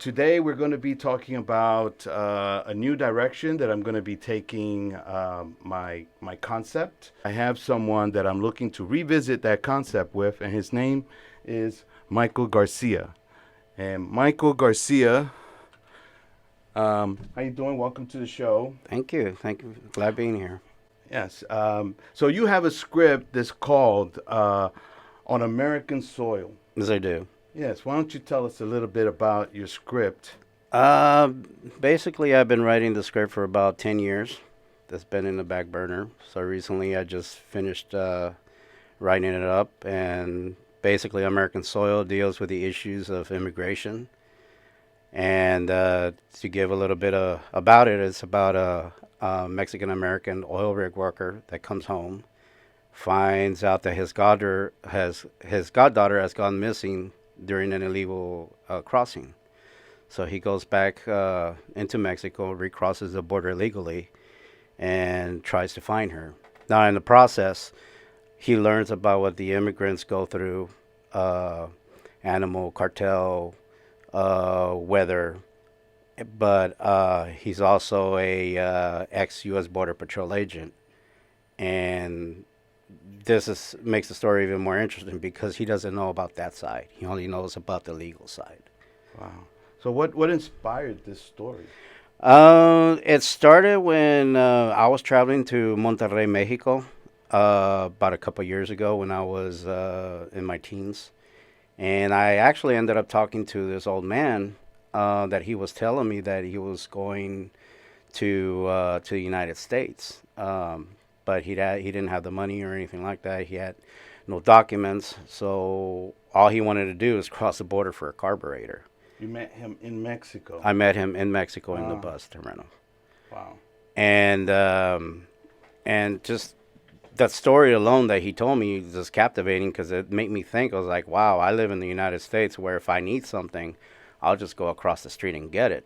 Today we're going to be talking about a new direction that I'm going to be taking my concept. I have someone that I'm looking to revisit that concept with, and his name is Michael Garcia. And Michael Garcia, how you doing? Welcome to the show. Thank you. Thank you. Glad being here. Yes. So you have a script that's called "On American Soil." As I do. Yes. Why don't you tell us a little bit about your script? Uh, Basically, I've been writing the script for about 10 years. That's been in the back burner. So recently, I just finished writing it up. And basically, American Soil deals with the issues of immigration. And to give a little bit about it, it's about a Mexican American oil rig worker that comes home, finds out that his goddaughter has gone missing during an illegal crossing. So he goes back into Mexico, recrosses the border illegally, and tries to find her. Now, in the process, he learns about what the immigrants go through, uh, animal cartel, weather, but he's also a ex-U.S. Border Patrol agent, and makes the story even more interesting because he doesn't know about that side. He only knows about the legal side. Wow. So what inspired this story? It started when I was traveling to Monterrey, Mexico, about a couple years ago when I was in my teens. And I actually ended up talking to this old man that he was telling me that he was going to the United States. But he didn't have the money or anything like that. He had no documents. So all he wanted to do was cross the border for a carburetor. You met him in Mexico. I met him in Mexico in the Wow. bus terminal. Wow. And and just that story alone that he told me was captivating because it made me think. I was like, wow, I live in the United States where if I need something, I'll just go across the street and get it.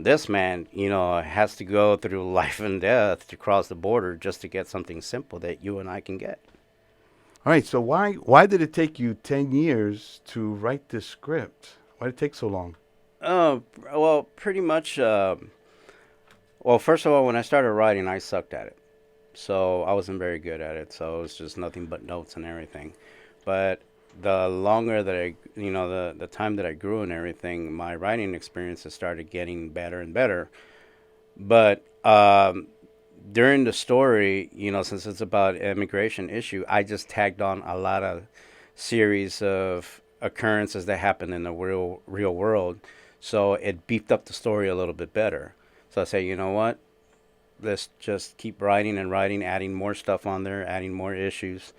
This man, has to go through life and death to cross the border just to get something simple that you and I can get. All right. So why did it take you 10 years to write this script? Why did it take so long? Well, pretty much. Well, first of all, when I started writing, I sucked at it. So I wasn't very good at it. So it was just nothing but notes and everything. But the longer that the time that I grew and everything, my writing experiences started getting better and better. But during the story, since it's about immigration issue, I just tagged on a lot of series of occurrences that happen in the real world. So it beefed up the story a little bit better. So I say, you know what? Let's just keep writing and writing, adding more stuff on there, adding more issues.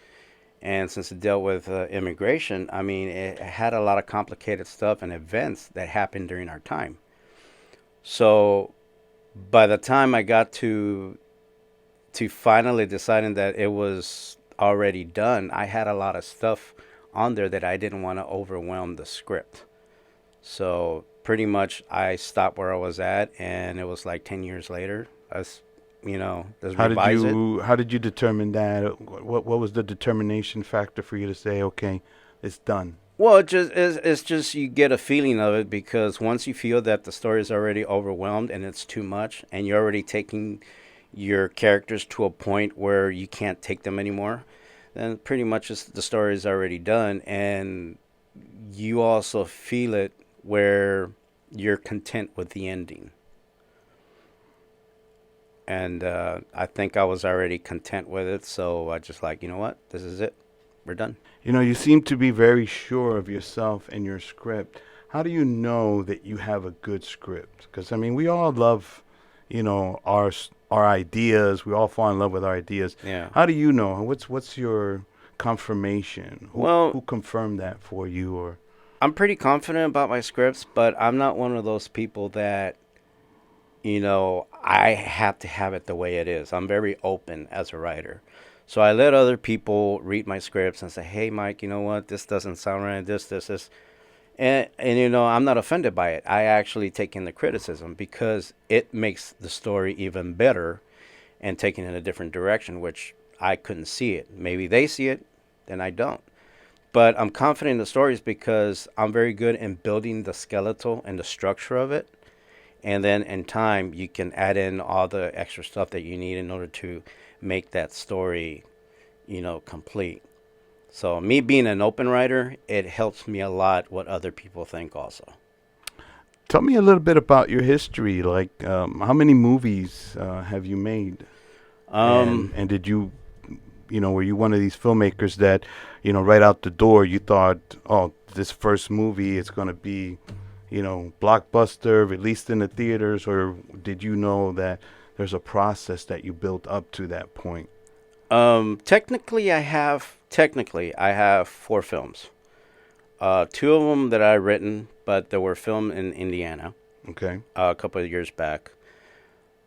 And since it dealt with immigration, I mean, it had a lot of complicated stuff and events that happened during our time. So by the time I got to finally deciding that it was already done, I had a lot of stuff on there that I didn't want to overwhelm the script. So pretty much I stopped where I was at, and it was like 10 years later. Let's How did revise it. you determine that? What was the determination factor for you to say, okay, it's done? Well, it's just you get a feeling of it because once you feel that the story is already overwhelmed and it's too much, and you're already taking your characters to a point where you can't take them anymore, then pretty much the story is already done, and you also feel it where you're content with the ending. And I think I was already content with it, so I just like, you know what, this is it, we're done. You seem to be very sure of yourself and your script. How do you know that you have a good script? Because I mean, we all love, our ideas. We all fall in love with our ideas. Yeah. How do you know? What's your confirmation? Who Well, confirmed that for you? Or I'm pretty confident about my scripts, but I'm not one of those people that I have to have it the way it is. I'm very open as a writer. So I let other people read my scripts and say, hey, Mike, you know what? This doesn't sound right. This. And I'm not offended by it. I actually take in the criticism because it makes the story even better and taken in a different direction, which I couldn't see it. Maybe they see it, then I don't. But I'm confident in the stories because I'm very good in building the skeletal and the structure of it. And then in time, you can add in all the extra stuff that you need in order to make that story, complete. So me being an open writer, it helps me a lot what other people think also. Tell me a little bit about your history. Like, how many movies have you made? Um, And did you, were you one of these filmmakers that, right out the door, you thought, oh, this first movie is going to be, blockbuster, released in the theaters, or did you know that there's a process that you built up to that point? technically I have 4 films. Two of them that I written, but they were filmed in Indiana Okay. a couple of years back.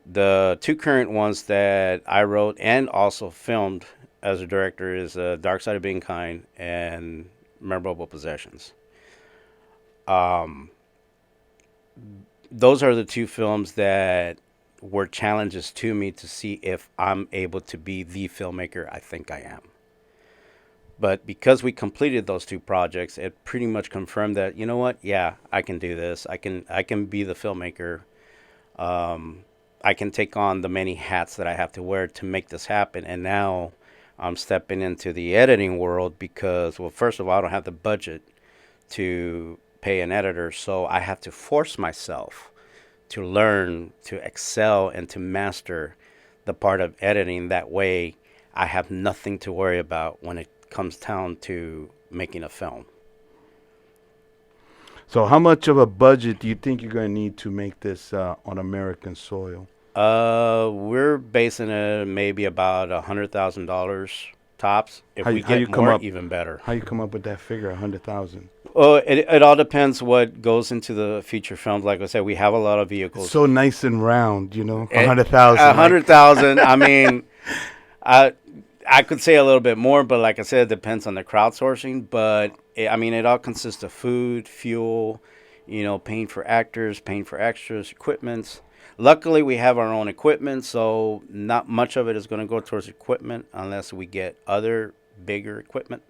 The two current ones that I wrote and also filmed as a director is Dark Side of Being Kind and Memorable Possessions. Um, those are the two films that were challenges to me to see if I'm able to be the filmmaker I think I am. But because we completed those two projects, it pretty much confirmed that you know what, yeah, I can do this. I can be the filmmaker. Um, I can take on the many hats that I have to wear to make this happen. And now I'm stepping into the editing world because, well, first of all, I don't have the budget to pay an editor, so I have to force myself to learn, to excel, and to master the part of editing. That way, I have nothing to worry about when it comes down to making a film. So, how much of a budget do you think you're going to need to make this on American soil? We're basing it maybe about $100,000 tops. If we How you get come more, up? even better. How you come up with that figure, 100,000? Well, it all depends what goes into the feature films. Like I said, we have a lot of It's vehicles. so nice and round, a A 100,000. Like, 100,000. I mean, I I could say a little bit more, but like I said, it depends on the crowdsourcing. But I mean, it all consists of food, fuel, paying for actors, paying for extras, equipment. Luckily, we have our own equipment, so not much of it is going to go towards equipment unless we get other bigger equipment.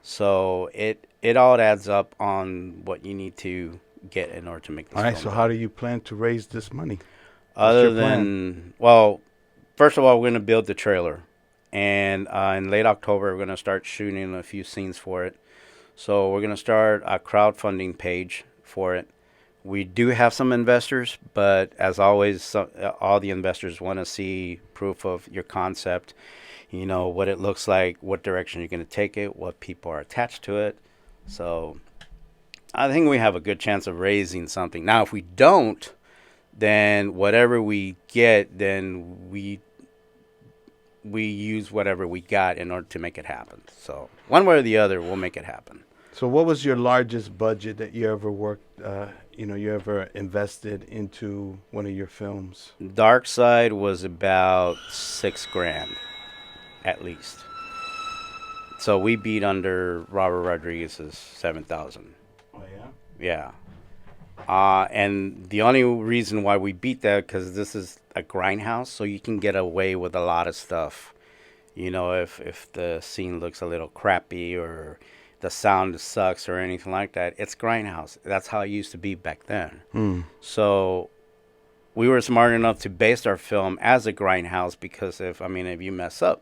So it all adds up on what you need to get in order to make this all right. film So, how done. do you plan to raise this money? What's Other your plan? than, well, first of all, we're going to build the trailer. And in late October, we're going to start shooting a few scenes for it. So we're going to start a crowdfunding page for it. We do have some investors, but as always, all the investors want to see proof of your concept, what it looks like, what direction you're going to take it, what people are attached to it. So I think we have a good chance of raising something. Now, if we don't, then whatever we get, then we use whatever we got in order to make it happen. So one way or the other, we'll make it happen. So, what was your largest budget that you ever worked? You ever invested into one of your films? Dark Side was about 6 grand at least. So we beat under Robert Rodriguez's 7,000. Oh yeah. Yeah. And the only reason why we beat that because this is a grindhouse, so you can get away with a lot of stuff. If the scene looks a little crappy or the sound sucks or anything like that, it's grindhouse. That's how it used to be back then. Hmm. So we were smart enough to base our film as a grindhouse because if you mess up,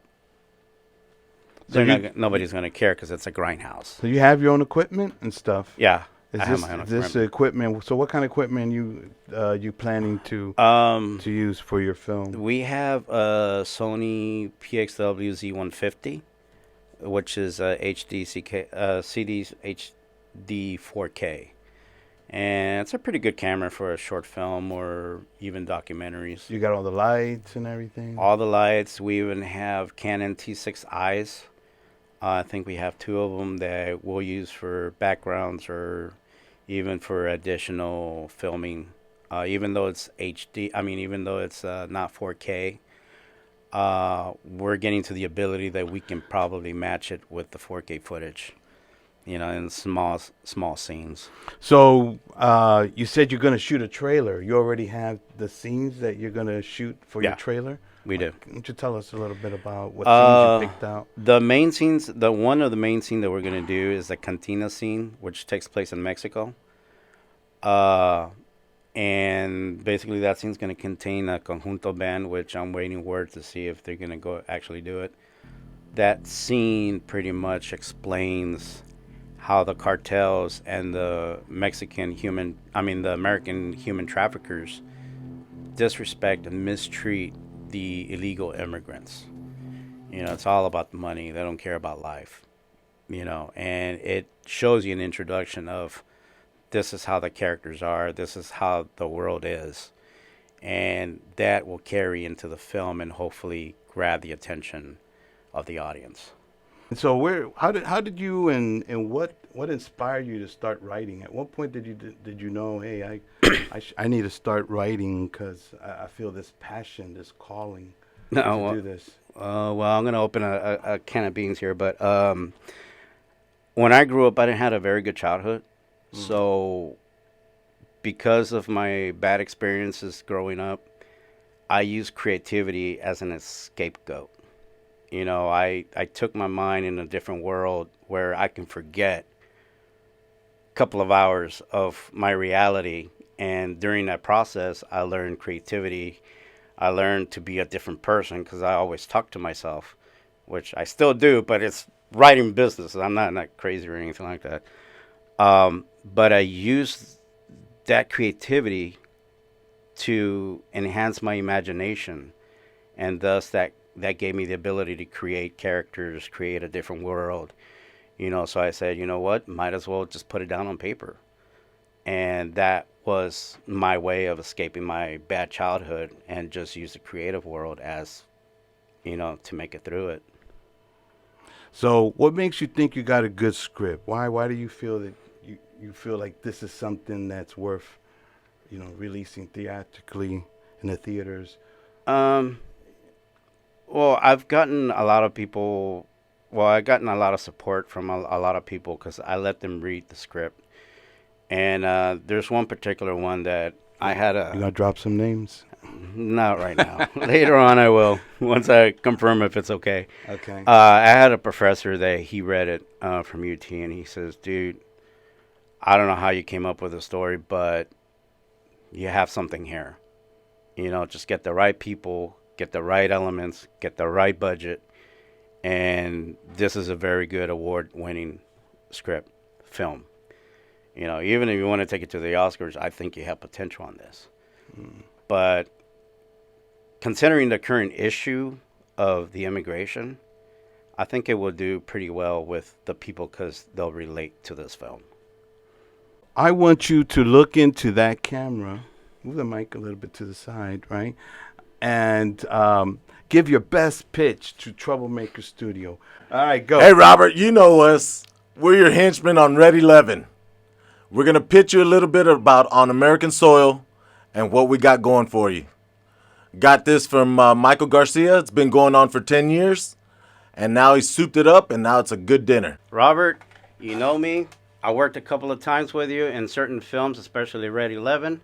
So nobody's gonna care because it's a grindhouse. so you have your own equipment and stuff. Yeah, Is I have this my own is this equipment. equipment? So, what kind of equipment you planning to use for your film? We have a Sony PXW Z150, which is CD HD 4K, and it's a pretty good camera for a short film or even documentaries. You got all the lights and everything. All the lights. We even have Canon T6Is. I think we have 2 of them that we'll use for backgrounds or even for additional filming. Even though it's HD, even though it's not 4K, we're getting to the ability that we can probably match it with the 4K footage, in small scenes. So, you said you're gonna shoot a trailer. You already have the scenes that you're gonna shoot for your Yeah. trailer. We do. Can you tell us a little bit about what scenes you Uh, picked out? the main scenes, the one of the main scene that we're gonna do is the cantina scene, which takes place in Mexico. Uh, and basically that scene's gonna contain a conjunto band, which I'm waiting word to see if they're gonna go actually do it. That scene pretty much explains how the cartels and the the American human traffickers disrespect and mistreat the illegal immigrants. It's all about the money. They don't care about life. And it shows you an introduction of this is how the characters are, this is how the world is. And that will carry into the film and hopefully grab the attention of the audience. And so how did you and what inspired you to start writing? At what point did you know, hey, I need to start writing because I feel this passion, this calling No, to well, do this. well, I'm going to open a can of beans here, but when I grew up, I didn't have a very good childhood. Mm. So, because of my bad experiences growing up, I used creativity as an scapegoat. I took my mind in a different world where I can forget a couple of hours of my reality. And during that process, I learned creativity. I learned to be a different person because I always talk to myself, which I still do, but it's writing business. I'm not crazy or anything like that. But I used that creativity to enhance my imagination, and thus that gave me the ability to create characters, create a different world. So I said, you know what, might as well just put it down on paper, and that was my way of escaping my bad childhood and just use the creative world as to make it through it. So what makes you think you got a good script? Why do you feel that you feel like this is something that's worth releasing theatrically in the theaters? Um, well, I've gotten a lot of people. Well, I've gotten a lot of support from a lot of people because I let them read the script. And there's one particular one that I had You gonna drop some names? not right now. Later on, I will once I confirm if it's okay. Okay. I had a professor that he read it from UT, and he says, "Dude, I don't know how you came up with the story, but you have something here. Just get the right people, get the right elements, get the right budget, and this is a very good award-winning script film. Even if you want to take it to the Oscars, I think you have potential on this. Mm. But considering the current issue of the immigration, I think it will do pretty well with the people because they'll relate to this film." I want you to look into that camera. Move the mic a little bit to the side, right? And give your best pitch to Troublemaker Studio. All right, go. Hey, Robert, you know us. We're your henchmen on Red 11. We're going to pitch you a little bit about On American Soil and what we got going for you. Got this from Michael Garcia. It's been going on for 10 years. And now he's souped it up, and now it's a good dinner. Robert, you know me. I worked a couple of times with you in certain films, especially Red 11.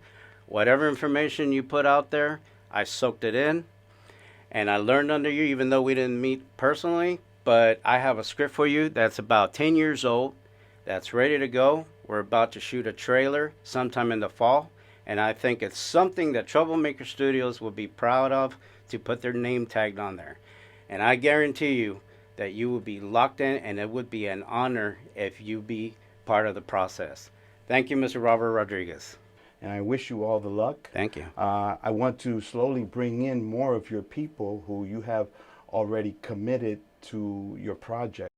Whatever information you put out there, I soaked it in. And I learned under you, even though we didn't meet personally. But I have a script for you that's about 10 years old, that's ready to go. We're about to shoot a trailer sometime in the fall. And I think it's something that Troublemaker Studios will be proud of to put their name tagged on there. And I guarantee you that you will be locked in, and it would be an honor if you be part of the process. Thank you, Mr. Robert Rodriguez. And I wish you all the luck. Thank you. I want to slowly bring in more of your people who you have already committed to your project.